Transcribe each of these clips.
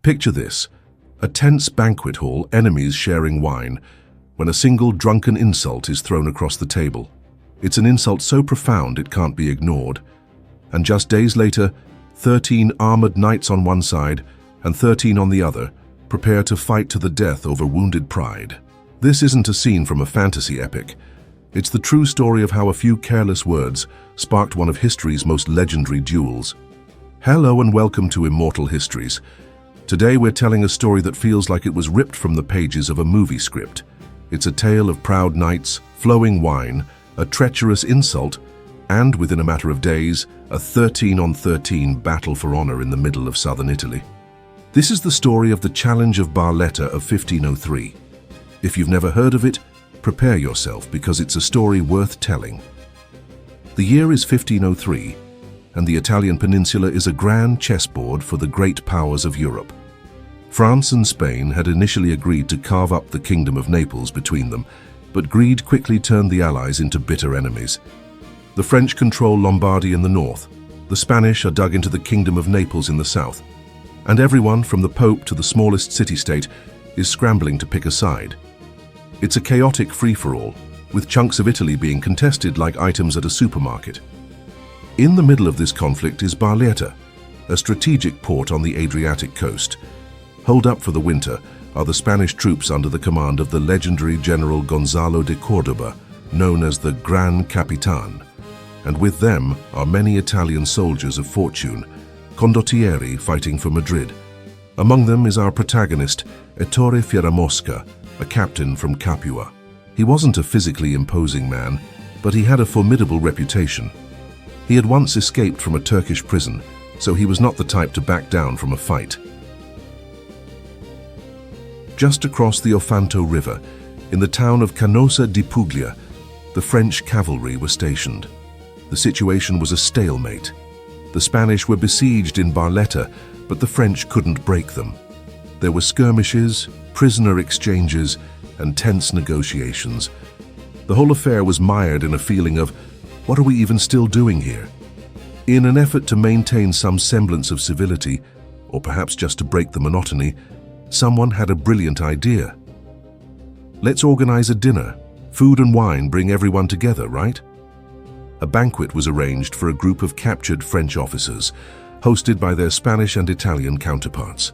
Picture this: a tense banquet hall, enemies sharing wine, when a single drunken insult is thrown across the table. It's an insult so profound it can't be ignored. And just days later, 13 armored knights on one side and 13 on the other prepare to fight to the death over wounded pride. This isn't a scene from a fantasy epic. It's the true story of how a few careless words sparked one of history's most legendary duels. Hello and welcome to Immortal Histories. Today we're telling a story that feels like it was ripped from the pages of a movie script. It's a tale of proud knights, flowing wine, a treacherous insult, and within a matter of days, a 13-on-13 battle for honor in the middle of southern Italy. This is the story of the Challenge of Barletta of 1503. If you've never heard of it, prepare yourself because it's a story worth telling. The year is 1503, and the Italian peninsula is a grand chessboard for the great powers of Europe. France and Spain had initially agreed to carve up the Kingdom of Naples between them, but greed quickly turned the Allies into bitter enemies. The French control Lombardy in the north, the Spanish are dug into the Kingdom of Naples in the south, and everyone from the Pope to the smallest city-state is scrambling to pick a side. It's a chaotic free-for-all, with chunks of Italy being contested like items at a supermarket. In the middle of this conflict is Barletta, a strategic port on the Adriatic coast. Holed up for the winter are the Spanish troops under the command of the legendary General Gonzalo de Cordoba, known as the Gran Capitan. And with them are many Italian soldiers of fortune, condottieri fighting for Madrid. Among them is our protagonist, Ettore Fieramosca, a captain from Capua. He wasn't a physically imposing man, but he had a formidable reputation. He had once escaped from a Turkish prison, so he was not the type to back down from a fight. Just across the Ofanto River, in the town of Canosa di Puglia, the French cavalry were stationed. The situation was a stalemate. The Spanish were besieged in Barletta, but the French couldn't break them. There were skirmishes, prisoner exchanges, and tense negotiations. The whole affair was mired in a feeling of, what are we even still doing here? In an effort to maintain some semblance of civility, or perhaps just to break the monotony, someone had a brilliant idea. Let's organize a dinner. Food and wine bring everyone together, right? A banquet was arranged for a group of captured French officers, hosted by their Spanish and Italian counterparts.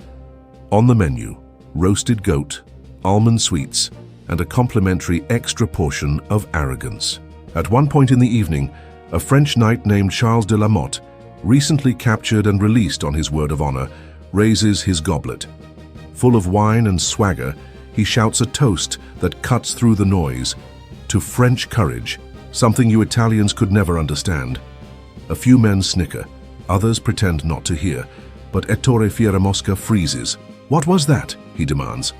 On the menu, roasted goat, almond sweets, and a complimentary extra portion of arrogance. At one point in the evening, a French knight named Charles de la Motte, recently captured and released on his word of honor, raises his goblet. Full of wine and swagger, he shouts a toast that cuts through the noise, to French courage, something you Italians could never understand. A few men snicker, others pretend not to hear, but Ettore Fieramosca freezes. What was that? He demands.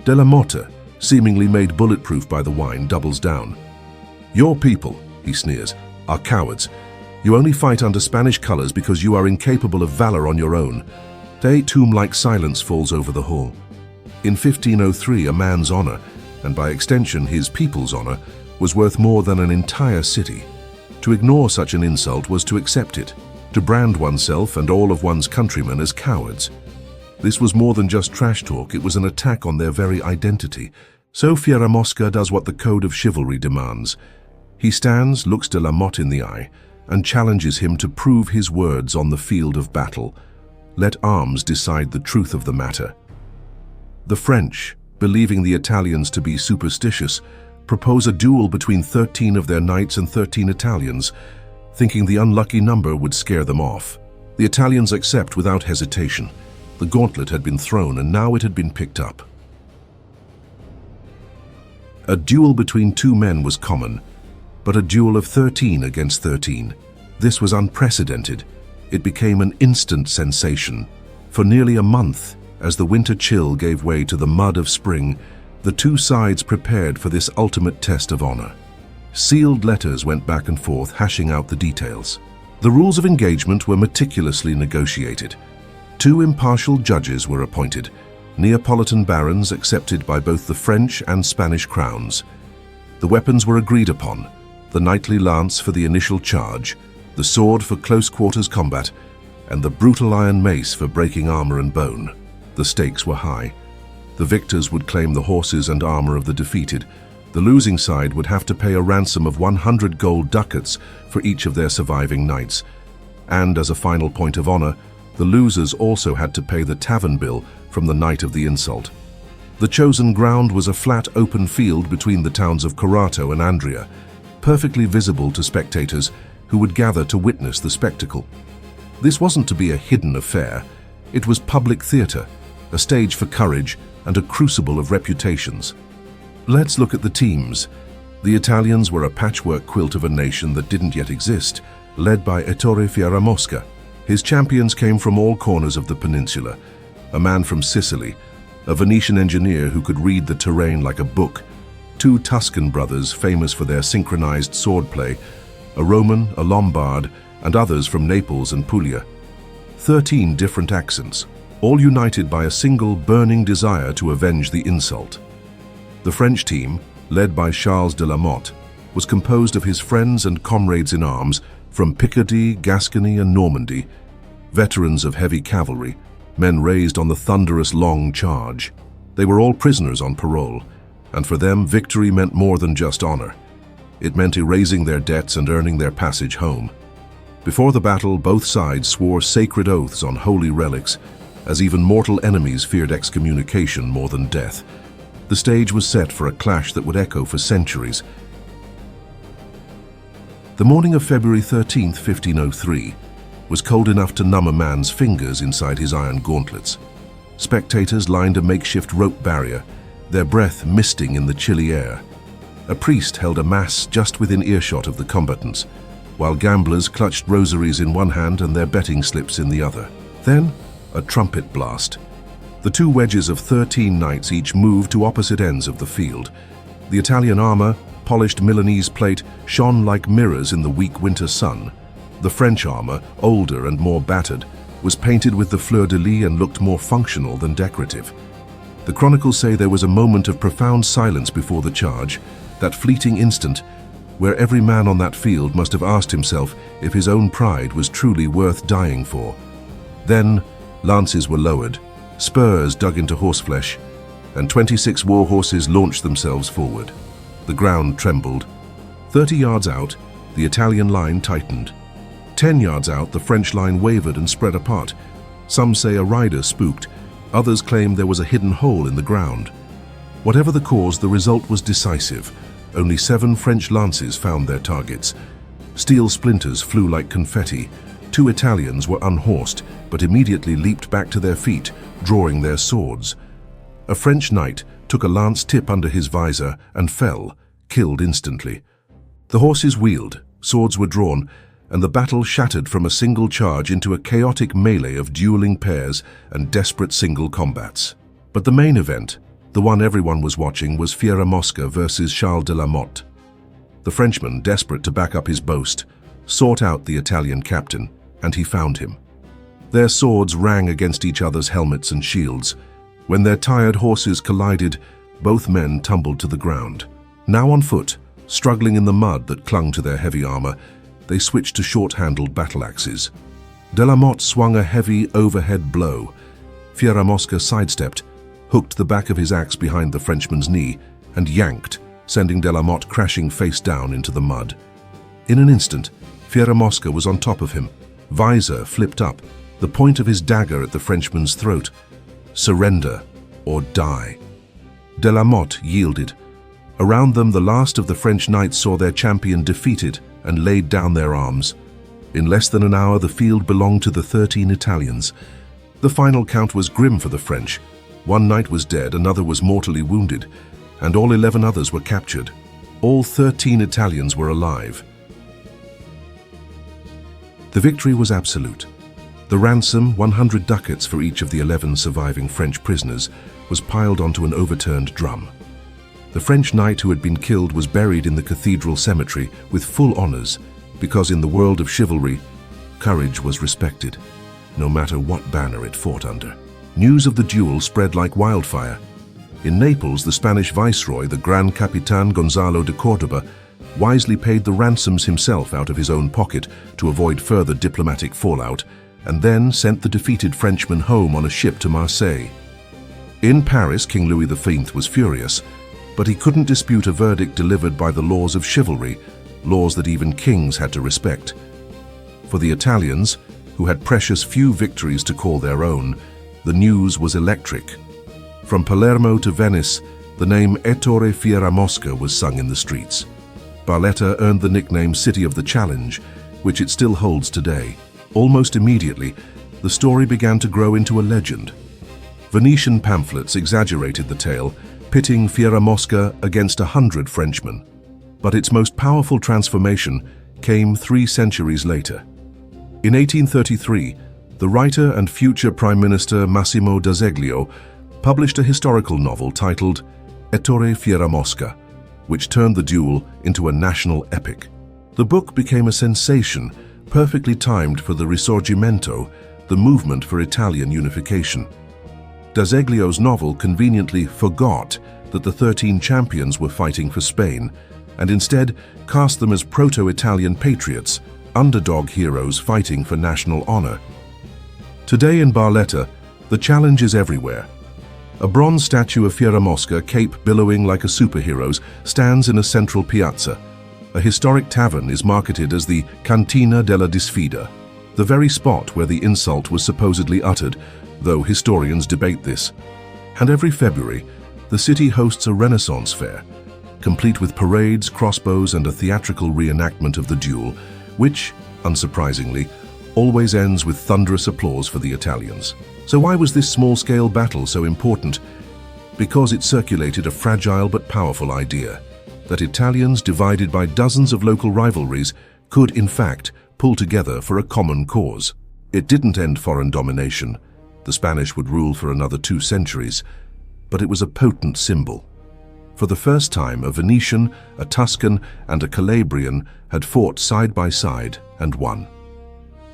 De la Motte, seemingly made bulletproof by the wine, doubles down. Your people, he sneers, are cowards. You only fight under Spanish colors because you are incapable of valor on your own. A tomb-like silence falls over the hall. In 1503, a man's honor, and by extension his people's honor, was worth more than an entire city. To ignore such an insult was to accept it, to brand oneself and all of one's countrymen as cowards. This was more than just trash talk, it was an attack on their very identity. So Fieramosca does what the code of chivalry demands. He stands, looks de la Motte in the eye, and challenges him to prove his words on the field of battle. Let arms decide the truth of the matter. The French, believing the Italians to be superstitious, propose a duel between 13 of their knights and 13 Italians, thinking the unlucky number would scare them off. The Italians accept without hesitation. The gauntlet had been thrown and now it had been picked up. A duel between two men was common, but a duel of 13 against 13. This was unprecedented. It became an instant sensation. For nearly a month, as the winter chill gave way to the mud of spring, the two sides prepared for this ultimate test of honor. Sealed letters went back and forth, hashing out the details. The rules of engagement were meticulously negotiated. Two impartial judges were appointed, Neapolitan barons accepted by both the French and Spanish crowns. The weapons were agreed upon, the knightly lance for the initial charge, the sword for close quarters combat, and the brutal iron mace for breaking armor and bone. The stakes were high. The victors would claim the horses and armor of the defeated. The losing side would have to pay a ransom of 100 gold ducats for each of their surviving knights. And as a final point of honor, the losers also had to pay the tavern bill from the night of the insult. The chosen ground was a flat open field between the towns of Corato and Andria, perfectly visible to spectators who would gather to witness the spectacle. This wasn't to be a hidden affair. It was public theater, a stage for courage and a crucible of reputations. Let's look at the teams. The Italians were a patchwork quilt of a nation that didn't yet exist, led by Ettore Fieramosca. His champions came from all corners of the peninsula. A man from Sicily, a Venetian engineer who could read the terrain like a book, two Tuscan brothers famous for their synchronized swordplay, a Roman, a Lombard, and others from Naples and Puglia. 13 different accents, all united by a single burning desire to avenge the insult. The French team, led by Charles de la Motte, was composed of his friends and comrades in arms from Picardy, Gascony, and Normandy, veterans of heavy cavalry, men raised on the thunderous long charge. They were all prisoners on parole, and for them victory meant more than just honor. It meant erasing their debts and earning their passage home. Before the battle, both sides swore sacred oaths on holy relics, as even mortal enemies feared excommunication more than death. The stage was set for a clash that would echo for centuries. The morning of February 13, 1503, was cold enough to numb a man's fingers inside his iron gauntlets. Spectators lined a makeshift rope barrier, their breath misting in the chilly air. A priest held a mass just within earshot of the combatants, while gamblers clutched rosaries in one hand and their betting slips in the other. Then, a trumpet blast. The two wedges of 13 knights each moved to opposite ends of the field. The Italian armor, polished Milanese plate, shone like mirrors in the weak winter sun. The French armor, older and more battered, was painted with the fleur-de-lis and looked more functional than decorative. The chronicles say there was a moment of profound silence before the charge, that fleeting instant where every man on that field must have asked himself if his own pride was truly worth dying for. Then, lances were lowered, spurs dug into horseflesh, and 26 war horses launched themselves forward. The ground trembled. 30 yards out, the Italian line tightened. 10 yards out, the French line wavered and spread apart. Some say a rider spooked, others claim there was a hidden hole in the ground. Whatever the cause, the result was decisive. Only 7 French lances found their targets. Steel splinters flew like confetti. 2 Italians were unhorsed, but immediately leaped back to their feet, drawing their swords. A French knight took a lance tip under his visor and fell, killed instantly. The horses wheeled, swords were drawn, and the battle shattered from a single charge into a chaotic melee of dueling pairs and desperate single combats. But the main event, the one everyone was watching, was Fieramosca versus Charles de la Motte. The Frenchman, desperate to back up his boast, sought out the Italian captain, and he found him. Their swords rang against each other's helmets and shields. When their tired horses collided, both men tumbled to the ground. Now on foot, struggling in the mud that clung to their heavy armor, they switched to short-handled battle axes. De la Motte swung a heavy overhead blow. Fieramosca sidestepped, hooked the back of his axe behind the Frenchman's knee, and yanked, sending de la Motte crashing face down into the mud. In an instant, Fieramosca was on top of him, visor flipped up, the point of his dagger at the Frenchman's throat. Surrender or die. De la Motte yielded. Around them, the last of the French knights saw their champion defeated and laid down their arms. In less than an hour, the field belonged to the 13 Italians. The final count was grim for the French. 1 knight was dead, another was mortally wounded, and all 11 others were captured. All 13 Italians were alive. The victory was absolute. The ransom, 100 ducats for each of the 11 surviving French prisoners, was piled onto an overturned drum. The French knight who had been killed was buried in the cathedral cemetery with full honors, because in the world of chivalry, courage was respected, no matter what banner it fought under. News of the duel spread like wildfire. In Naples, the Spanish viceroy, the Gran Capitan Gonzalo de Cordoba, wisely paid the ransoms himself out of his own pocket to avoid further diplomatic fallout, and then sent the defeated Frenchmen home on a ship to Marseille. In Paris, King Louis XV was furious, but he couldn't dispute a verdict delivered by the laws of chivalry, laws that even kings had to respect. For the Italians, who had precious few victories to call their own, the news was electric. From Palermo to Venice, the name Ettore Fieramosca was sung in the streets. Barletta earned the nickname City of the Challenge, which it still holds today. Almost immediately, the story began to grow into a legend. Venetian pamphlets exaggerated the tale, pitting Fieramosca against 100 Frenchmen. But its most powerful transformation came 3 centuries later. In 1833, the writer and future Prime Minister Massimo d'Azeglio published a historical novel titled Ettore Fieramosca, which turned the duel into a national epic. The book became a sensation, perfectly timed for the Risorgimento, the movement for Italian unification. D'Azeglio's novel conveniently forgot that the 13 champions were fighting for Spain, and instead cast them as proto-Italian patriots, underdog heroes fighting for national honor. Today in Barletta, the challenge is everywhere. A bronze statue of Fieramosca, cape billowing like a superhero's, stands in a central piazza. A historic tavern is marketed as the Cantina della Disfida, the very spot where the insult was supposedly uttered, though historians debate this. And every February, the city hosts a Renaissance fair, complete with parades, crossbows, and a theatrical reenactment of the duel, which, unsurprisingly, always ends with thunderous applause for the Italians. So why was this small-scale battle so important? Because it circulated a fragile but powerful idea, that Italians divided by dozens of local rivalries could, in fact, pull together for a common cause. It didn't end foreign domination. The Spanish would rule for another 2 centuries, but it was a potent symbol. For the first time, a Venetian, a Tuscan, and a Calabrian had fought side by side and won.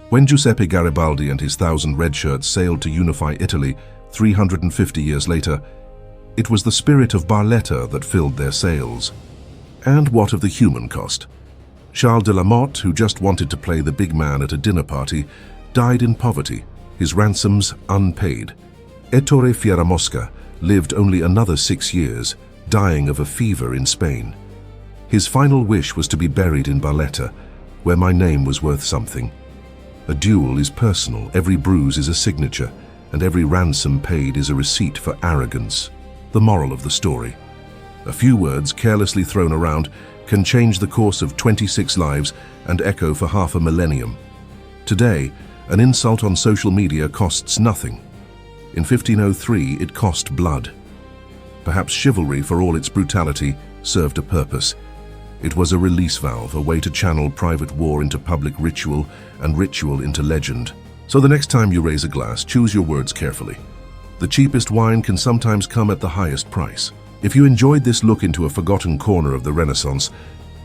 When Giuseppe Garibaldi and his 1,000 red shirts sailed to unify Italy 350 years later, it was the spirit of Barletta that filled their sails. And what of the human cost? Charles de la Motte, who just wanted to play the big man at a dinner party, died in poverty, his ransoms unpaid. Ettore Fieramosca lived only another 6 years, dying of a fever in Spain. His final wish was to be buried in Barletta, where my name was worth something. A duel is personal, every bruise is a signature, and every ransom paid is a receipt for arrogance. The moral of the story: a few words carelessly thrown around can change the course of 26 lives and echo for half a millennium. Today, an insult on social media costs nothing. In 1503, it cost blood. Perhaps chivalry, for all its brutality, served a purpose. It was a release valve, a way to channel private war into public ritual and ritual into legend. So the next time you raise a glass, choose your words carefully. The cheapest wine can sometimes come at the highest price. If you enjoyed this look into a forgotten corner of the Renaissance,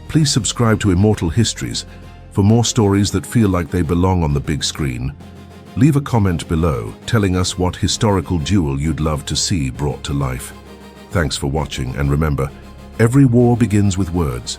please subscribe to Immortal Histories for more stories that feel like they belong on the big screen. Leave a comment below telling us what historical duel you'd love to see brought to life. Thanks for watching, and remember, every war begins with words.